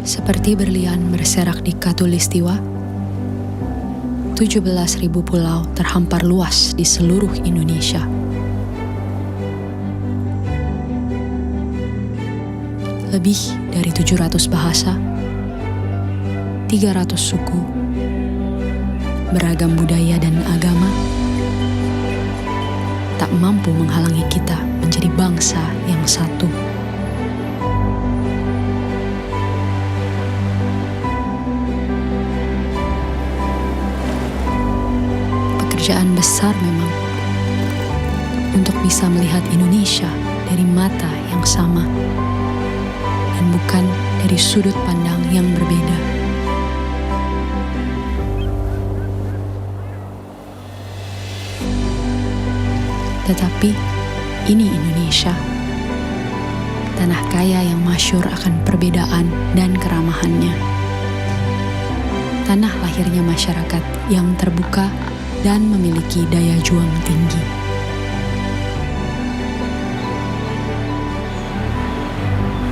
Seperti berlian berserak di Katulistiwa, 17.000 pulau terhampar luas di seluruh Indonesia. Lebih dari 700 bahasa, 300 suku, beragam budaya dan agama, tak mampu menghalangi kita menjadi bangsa yang satu. Pekerjaan besar memang untuk bisa melihat Indonesia dari mata yang sama dan bukan dari sudut pandang yang berbeda. Tetapi ini Indonesia, tanah kaya yang masyhur akan perbedaan dan keramahannya. Tanah lahirnya masyarakat yang terbuka dan memiliki daya juang tinggi.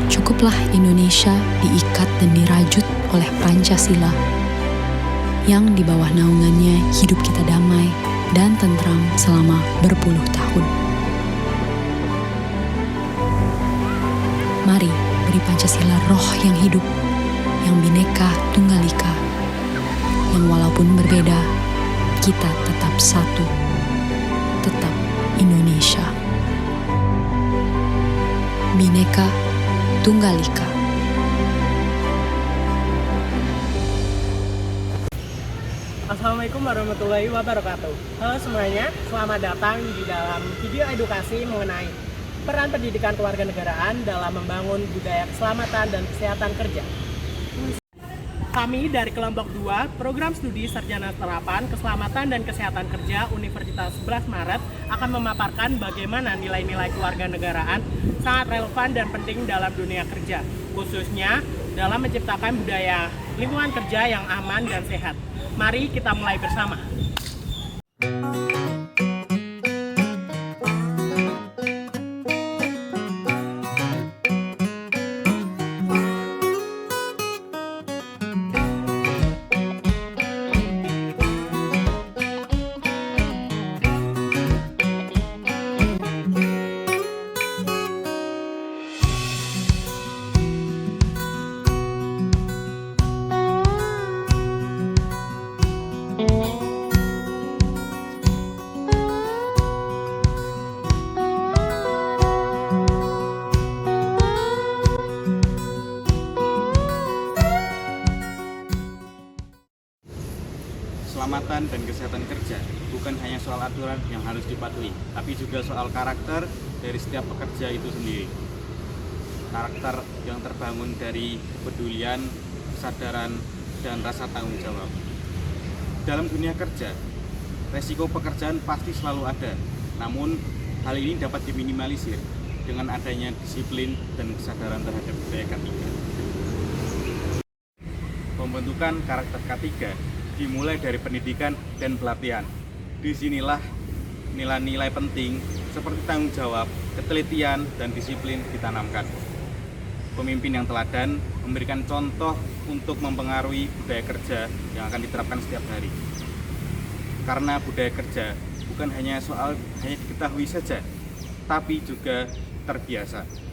Cukuplah Indonesia diikat dan dirajut oleh Pancasila, yang di bawah naungannya hidup kita damai dan tentram selama berpuluh tahun. Mari beri Pancasila roh yang hidup, yang Bhinneka Tunggal Ika, yang walaupun berbeda, kita tetap satu, tetap Indonesia. Bhinneka Tunggal Ika. Assalamualaikum warahmatullahi wabarakatuh. Halo semuanya, selamat datang di dalam video edukasi mengenai peran pendidikan kewarganegaraan dalam membangun budaya keselamatan dan kesehatan kerja. Kami dari kelompok 2, Program Studi Sarjana Terapan Keselamatan dan Kesehatan Kerja Universitas 11 Maret akan memaparkan bagaimana nilai-nilai kewarganegaraan sangat relevan dan penting dalam dunia kerja, khususnya dalam menciptakan budaya lingkungan kerja yang aman dan sehat. Mari kita mulai bersama. Keselamatan dan kesehatan kerja bukan hanya soal aturan yang harus dipatuhi, tapi juga soal karakter dari setiap pekerja itu sendiri. Karakter yang terbangun dari kepedulian, kesadaran, dan rasa tanggung jawab. Dalam dunia kerja, resiko pekerjaan pasti selalu ada, namun hal ini dapat diminimalisir dengan adanya disiplin dan kesadaran terhadap budaya K3. Pembentukan karakter K3 dimulai dari pendidikan dan pelatihan. Disinilah nilai-nilai penting seperti tanggung jawab, ketelitian, dan disiplin ditanamkan. Pemimpin yang teladan memberikan contoh untuk mempengaruhi budaya kerja yang akan diterapkan setiap hari. Karena budaya kerja bukan hanya soal hanya diketahui saja, tapi juga terbiasa.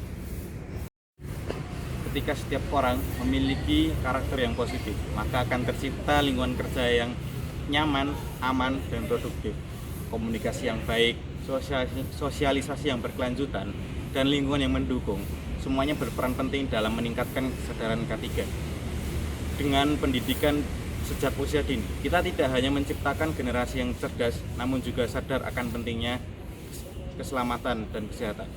Ketika setiap orang memiliki karakter yang positif, maka akan tercipta lingkungan kerja yang nyaman, aman, dan produktif. Komunikasi yang baik, sosialisasi yang berkelanjutan, dan lingkungan yang mendukung, semuanya berperan penting dalam meningkatkan kesadaran K3. Dengan pendidikan sejak usia dini, kita tidak hanya menciptakan generasi yang cerdas, namun juga sadar akan pentingnya keselamatan dan kesehatan.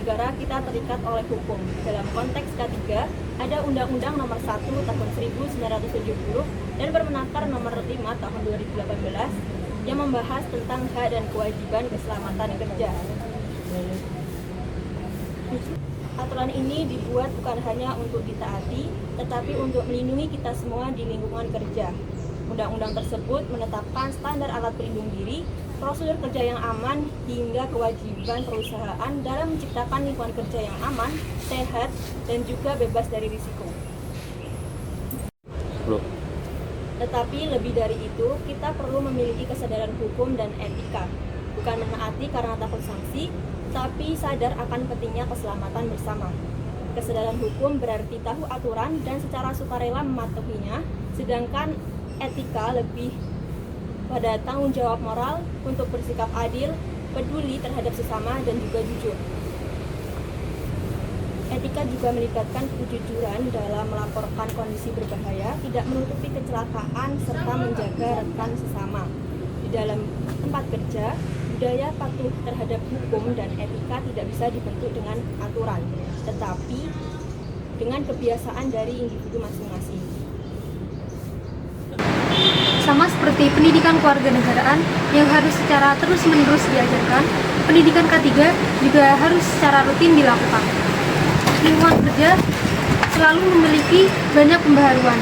negara kita terikat oleh hukum. Dalam konteks K3, ada Undang-Undang Nomor 1 Tahun 1970 dan Permenaker Nomor 5 Tahun 2018 yang membahas tentang hak dan kewajiban keselamatan kerja. Aturan ini dibuat bukan hanya untuk ditaati, tetapi untuk melindungi kita semua di lingkungan kerja. Undang-undang tersebut menetapkan standar alat pelindung diri, prosedur kerja yang aman, hingga kewajiban perusahaan dalam menciptakan lingkungan kerja yang aman, sehat, dan juga bebas dari risiko. Tetapi lebih dari itu, kita perlu memiliki kesadaran hukum dan etika. Bukan menaati karena takut sanksi, tapi sadar akan pentingnya keselamatan bersama. Kesadaran hukum berarti tahu aturan dan secara sukarela mematuhinya, sedangkan etika lebih pada tanggung jawab moral untuk bersikap adil, peduli terhadap sesama, dan juga jujur. Etika juga melibatkan kejujuran dalam melaporkan kondisi berbahaya, tidak menutupi kecelakaan, serta menjaga rekan sesama. Di dalam tempat kerja, budaya patuh terhadap hukum dan etika tidak bisa dibentuk dengan aturan, tetapi dengan kebiasaan dari individu masing-masing. Sama seperti pendidikan kewarganegaraan yang harus secara terus-menerus diajarkan, pendidikan K3 juga harus secara rutin dilakukan. Lingkungan kerja selalu memiliki banyak pembaharuan,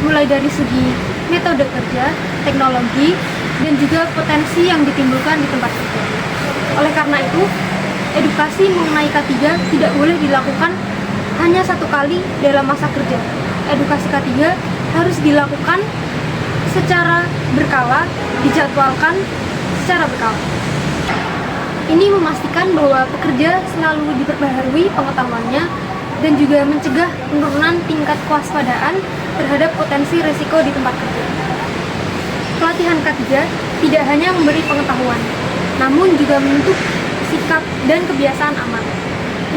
mulai dari segi metode kerja, teknologi, dan juga potensi yang ditimbulkan di tempat kerja. Oleh karena itu, edukasi mengenai K3 tidak boleh dilakukan hanya satu kali dalam masa kerja. Edukasi K3 harus dilakukan secara berkala, dijadwalkan secara berkala. Ini memastikan bahwa pekerja selalu diperbaharui pengetahuannya dan juga mencegah penurunan tingkat kewaspadaan terhadap potensi risiko di tempat kerja. Pelatihan K3 tidak hanya memberi pengetahuan, namun juga membentuk sikap dan kebiasaan aman.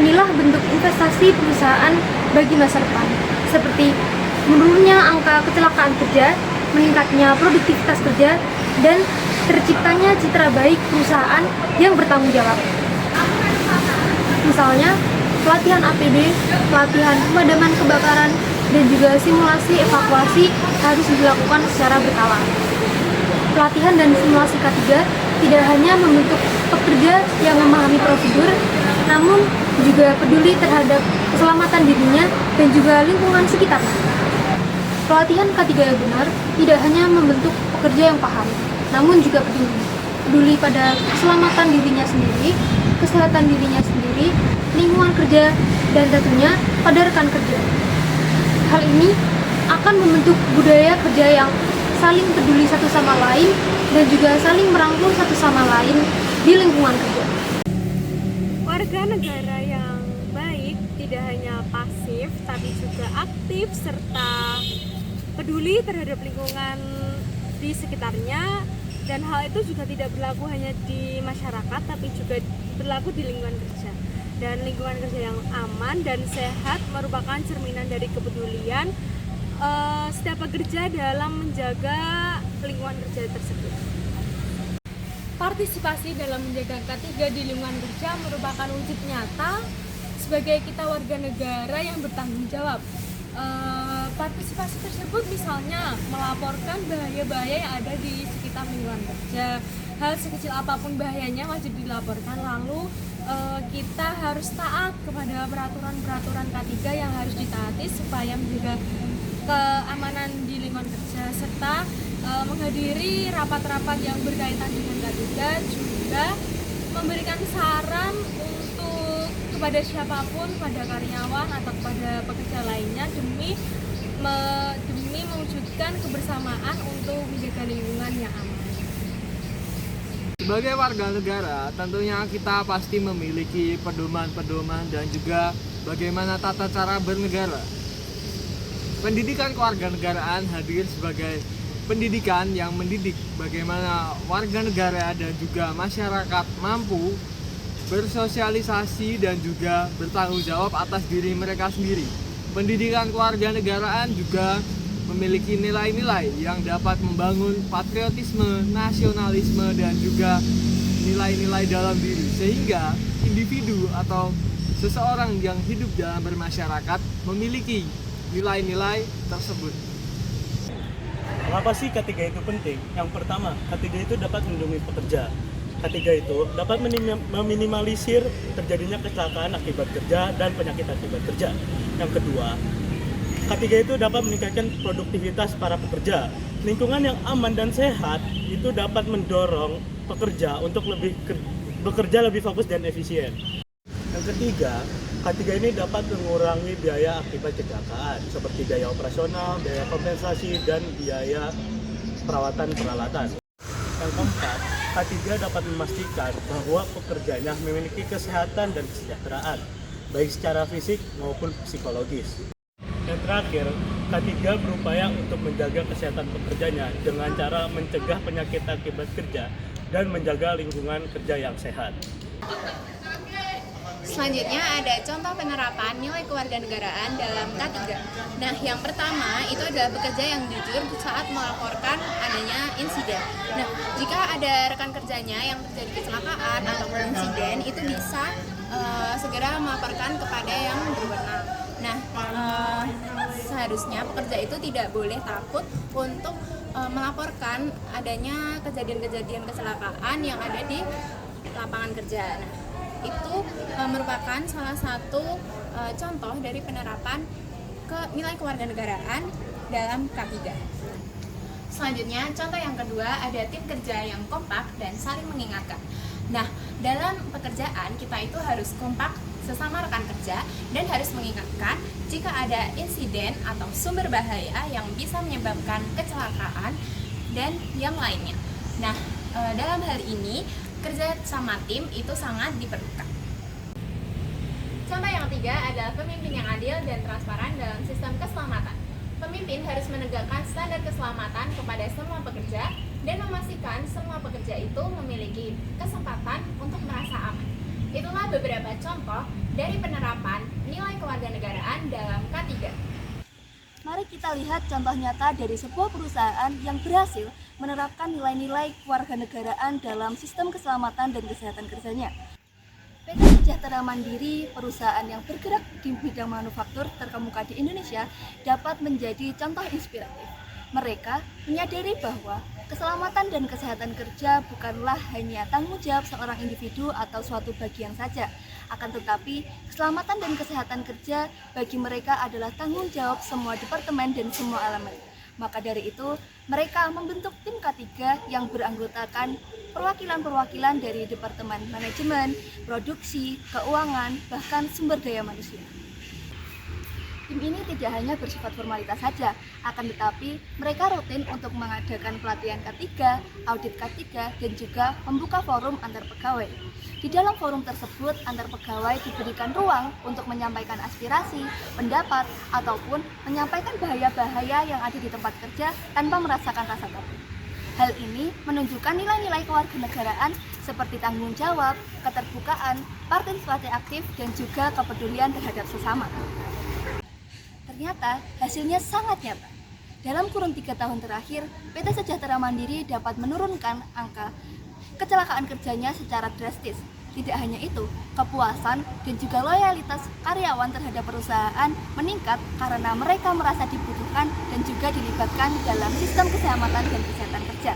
Inilah bentuk investasi perusahaan bagi masa depan, seperti menurunnya angka kecelakaan kerja, meningkatnya produktivitas kerja, dan terciptanya citra baik perusahaan yang bertanggung jawab. Misalnya, pelatihan APD, pelatihan pemadaman kebakaran, dan juga simulasi evakuasi harus dilakukan secara berkala. Pelatihan dan simulasi K3 tidak hanya membentuk pekerja yang memahami prosedur, namun juga peduli terhadap keselamatan dirinya dan juga lingkungan sekitarnya. Pelatihan K3 yang benar tidak hanya membentuk pekerja yang paham, namun juga peduli pada keselamatan dirinya sendiri, kesehatan dirinya sendiri, lingkungan kerja, dan tentunya pada rekan kerja. Hal ini akan membentuk budaya kerja yang saling peduli satu sama lain dan juga saling merangkul satu sama lain di lingkungan kerja. Warga negara yang baik tidak hanya pasif tapi juga aktif serta peduli terhadap lingkungan di sekitarnya, dan hal itu juga tidak berlaku hanya di masyarakat tapi juga berlaku di lingkungan kerja. Dan lingkungan kerja yang aman dan sehat merupakan cerminan dari kepedulian setiap pekerja dalam menjaga lingkungan kerja tersebut. Partisipasi dalam menjaga K3 di lingkungan kerja merupakan wujud nyata sebagai kita warga negara yang bertanggung jawab. Partisipasi tersebut misalnya melaporkan bahaya-bahaya yang ada di sekitar lingkungan kerja. Hal sekecil apapun bahayanya wajib dilaporkan, lalu kita harus taat kepada peraturan-peraturan K3 yang harus ditaati supaya menjaga keamanan di lingkungan kerja, serta menghadiri rapat-rapat yang berkaitan dengan K3, juga memberikan saran untuk kepada siapapun, pada karyawan atau kepada pekerja lainnya demi mewujudkan kebersamaan untuk menjaga lingkungan yang aman. Sebagai warga negara, tentunya kita pasti memiliki pedoman-pedoman dan juga bagaimana tata cara bernegara. Pendidikan kewarganegaraan hadir sebagai pendidikan yang mendidik bagaimana warga negara dan juga masyarakat mampu bersosialisasi dan juga bertanggung jawab atas diri mereka sendiri. Pendidikan kewarganegaraan juga memiliki nilai-nilai yang dapat membangun patriotisme, nasionalisme, dan juga nilai-nilai dalam diri, sehingga individu atau seseorang yang hidup dalam bermasyarakat memiliki nilai-nilai tersebut. Mengapa sih K3 itu penting? Yang pertama, K3 itu dapat melindungi pekerja. K3 itu dapat meminimalisir terjadinya kecelakaan akibat kerja dan penyakit akibat kerja. Yang kedua, K3 itu dapat meningkatkan produktivitas para pekerja. Lingkungan yang aman dan sehat itu dapat mendorong pekerja untuk bekerja lebih fokus dan efisien. Yang ketiga, K3 ini dapat mengurangi biaya akibat kecelakaan seperti biaya operasional, biaya kompensasi, dan biaya perawatan peralatan. Yang keempat, K3 dapat memastikan bahwa pekerjanya memiliki kesehatan dan kesejahteraan, baik secara fisik maupun psikologis. Yang terakhir, K3 berupaya untuk menjaga kesehatan pekerjanya dengan cara mencegah penyakit akibat kerja dan menjaga lingkungan kerja yang sehat. Selanjutnya ada contoh penerapan nilai kewarganegaraan dalam K3. Nah, yang pertama itu adalah bekerja yang jujur saat melaporkan adanya insiden. Nah, jika ada rekan kerjanya yang terjadi kecelakaan atau insiden, itu bisa segera melaporkan kepada yang berwenang. Nah, seharusnya pekerja itu tidak boleh takut untuk melaporkan adanya kejadian-kejadian kecelakaan yang ada di lapangan kerja. Nah, itu merupakan salah satu contoh dari penerapan nilai kewarganegaraan dalam K3. Selanjutnya, contoh yang kedua ada tim kerja yang kompak dan saling mengingatkan. Nah, dalam pekerjaan kita itu harus kompak sesama rekan kerja dan harus mengingatkan jika ada insiden atau sumber bahaya yang bisa menyebabkan kecelakaan dan yang lainnya. Nah, dalam hal ini kerja sama tim itu sangat diperlukan. Contoh yang ketiga adalah pemimpin yang adil dan transparan dalam sistem keselamatan. Pemimpin harus menegakkan standar keselamatan kepada semua pekerja dan memastikan semua pekerja itu memiliki kesempatan untuk merasa aman. Itulah beberapa contoh dari penerapan nilai kewarganegaraan dalam K3. Mari kita lihat contoh nyata dari sebuah perusahaan yang berhasil menerapkan nilai-nilai kewarganegaraan dalam sistem keselamatan dan kesehatan kerjanya. PT Sejahtera Mandiri, perusahaan yang bergerak di bidang manufaktur terkemuka di Indonesia, dapat menjadi contoh inspiratif. Mereka menyadari bahwa keselamatan dan kesehatan kerja bukanlah hanya tanggung jawab seorang individu atau suatu bagian saja, akan tetapi keselamatan dan kesehatan kerja bagi mereka adalah tanggung jawab semua departemen dan semua elemen. Maka dari itu, mereka membentuk tim K3 yang beranggotakan perwakilan-perwakilan dari Departemen Manajemen, Produksi, Keuangan, bahkan Sumber Daya Manusia. Tim ini tidak hanya bersifat formalitas saja, akan tetapi mereka rutin untuk mengadakan pelatihan K3, audit K3, dan juga membuka forum antar pegawai. Di dalam forum tersebut, antar pegawai diberikan ruang untuk menyampaikan aspirasi, pendapat, ataupun menyampaikan bahaya-bahaya yang ada di tempat kerja tanpa merasakan rasa takut. Hal ini menunjukkan nilai-nilai kewarganegaraan seperti tanggung jawab, keterbukaan, partisipasi aktif, dan juga kepedulian terhadap sesama. Ternyata hasilnya sangat nyata. Dalam kurun 3 tahun terakhir, PT Sejahtera Mandiri dapat menurunkan angka kecelakaan kerjanya secara drastis. Tidak hanya itu, kepuasan dan juga loyalitas karyawan terhadap perusahaan meningkat karena mereka merasa dibutuhkan dan juga dilibatkan dalam sistem keselamatan dan kesehatan kerja.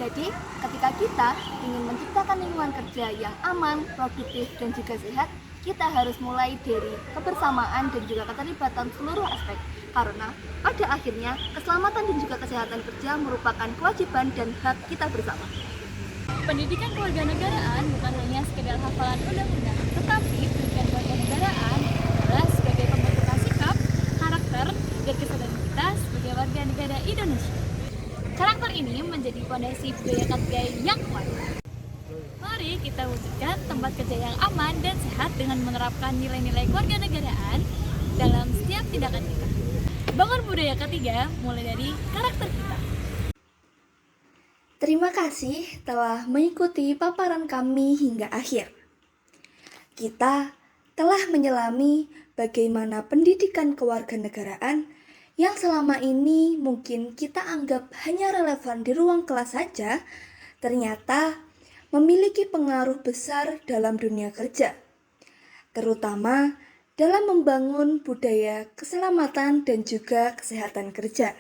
Jadi, ketika kita ingin menciptakan lingkungan kerja yang aman, produktif, dan juga sehat, kita harus mulai dari kebersamaan dan juga keterlibatan seluruh aspek. Karena pada akhirnya, keselamatan dan juga kesehatan kerja merupakan kewajiban dan hak kita bersama. Pendidikan kewarganegaraan bukan hanya sekedar hafalan undang-undang, tetapi pendidikan kewarganegaraan adalah sebagai pembentukan sikap, karakter, dan kesadaran kita sebagai warga negara Indonesia. Karakter ini menjadi fondasi budaya K3 yang kuat. Mari kita wujudkan tempat kerja yang aman dan sehat dengan menerapkan nilai-nilai kewarganegaraan dalam setiap tindakan kita. Bangun budaya K3 mulai dari karakter kita. Terima kasih telah mengikuti paparan kami hingga akhir. Kita telah menyelami bagaimana pendidikan kewarganegaraan yang selama ini mungkin kita anggap hanya relevan di ruang kelas saja, ternyata memiliki pengaruh besar dalam dunia kerja. terutama dalam membangun budaya keselamatan dan juga kesehatan kerja.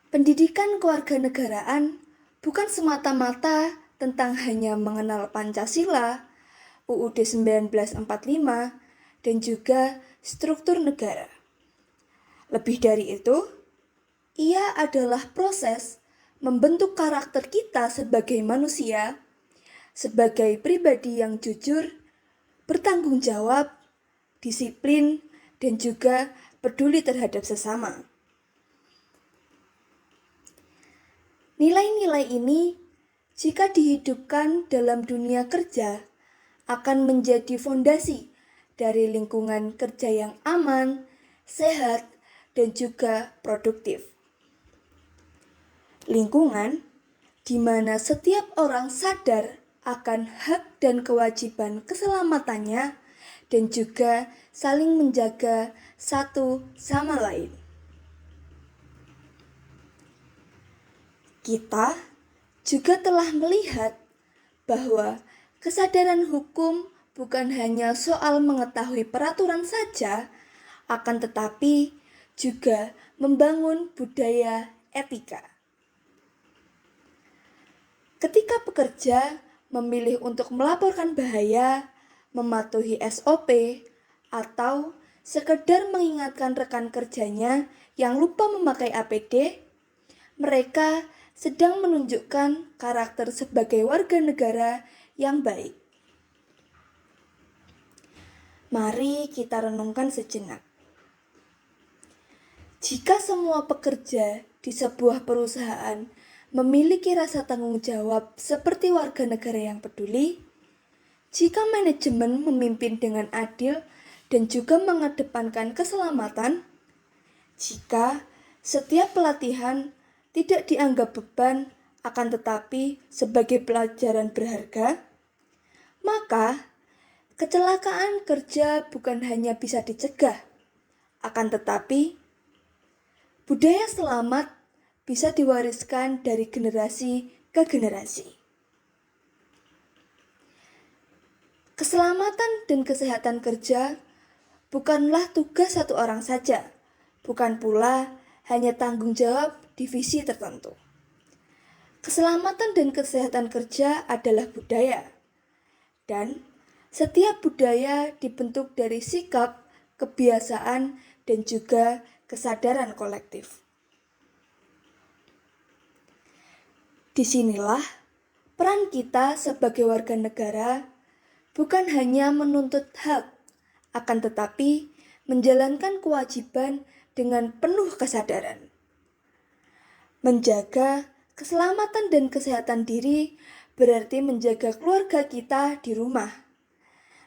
Pendidikan kewarganegaraan bukan semata-mata tentang hanya mengenal Pancasila, UUD 1945, dan juga struktur negara. Lebih dari itu, ia adalah proses membentuk karakter kita sebagai manusia, sebagai pribadi yang jujur, bertanggung jawab, disiplin, dan juga peduli terhadap sesama. Nilai-nilai ini, jika dihidupkan dalam dunia kerja, akan menjadi fondasi dari lingkungan kerja yang aman, sehat, dan juga produktif. Lingkungan di mana setiap orang sadar akan hak dan kewajiban keselamatannya dan juga saling menjaga satu sama lain. Kita juga telah melihat bahwa kesadaran hukum bukan hanya soal mengetahui peraturan saja, akan tetapi juga membangun budaya etika. Ketika pekerja memilih untuk melaporkan bahaya, mematuhi SOP, atau sekedar mengingatkan rekan kerjanya yang lupa memakai APD, mereka sedang menunjukkan karakter sebagai warga negara yang baik. Mari kita renungkan sejenak. Jika semua pekerja di sebuah perusahaan memiliki rasa tanggung jawab seperti warga negara yang peduli, jika manajemen memimpin dengan adil dan juga mengedepankan keselamatan, jika setiap pelatihan tidak dianggap beban akan tetapi sebagai pelajaran berharga, maka kecelakaan kerja bukan hanya bisa dicegah, akan tetapi budaya selamat bisa diwariskan dari generasi ke generasi. Keselamatan dan kesehatan kerja bukanlah tugas satu orang saja, bukan pula hanya tanggung jawab divisi tertentu. Keselamatan dan kesehatan kerja adalah budaya, dan setiap budaya dibentuk dari sikap, kebiasaan, dan juga kesadaran kolektif. Disinilah peran kita sebagai warga negara bukan hanya menuntut hak, akan tetapi menjalankan kewajiban dengan penuh kesadaran. Menjaga keselamatan dan kesehatan diri berarti menjaga keluarga kita di rumah.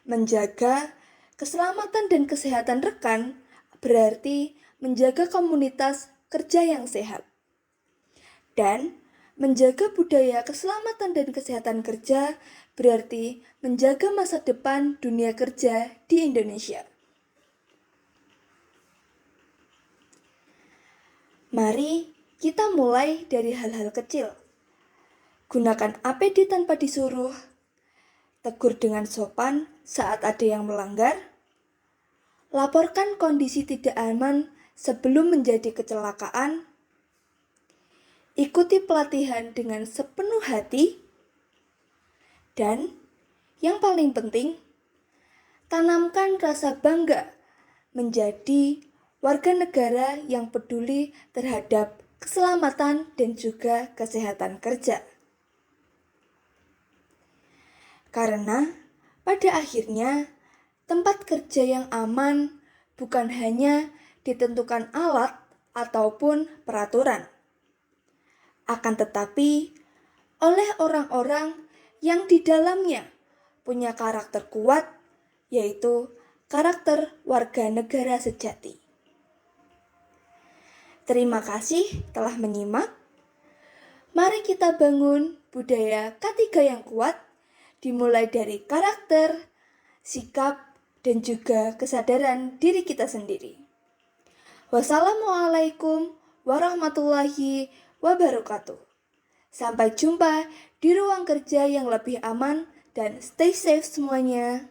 Menjaga keselamatan dan kesehatan rekan berarti menjaga komunitas kerja yang sehat. Dan menjaga budaya keselamatan dan kesehatan kerja berarti menjaga masa depan dunia kerja di Indonesia. Mari kita mulai dari hal-hal kecil. Gunakan APD tanpa disuruh, tegur dengan sopan saat ada yang melanggar, laporkan kondisi tidak aman sebelum menjadi kecelakaan, ikuti pelatihan dengan sepenuh hati, dan yang paling penting, tanamkan rasa bangga menjadi warga negara yang peduli terhadap keselamatan dan juga kesehatan kerja. Karena pada akhirnya tempat kerja yang aman bukan hanya ditentukan alat ataupun peraturan, akan tetapi oleh orang-orang yang di dalamnya punya karakter kuat, yaitu karakter warga negara sejati. Terima kasih telah menyimak. Mari kita bangun budaya K3 yang kuat, dimulai dari karakter, sikap, dan juga kesadaran diri kita sendiri. Wassalamualaikum warahmatullahi wabarakatuh. Sampai jumpa di ruang kerja yang lebih aman dan stay safe semuanya.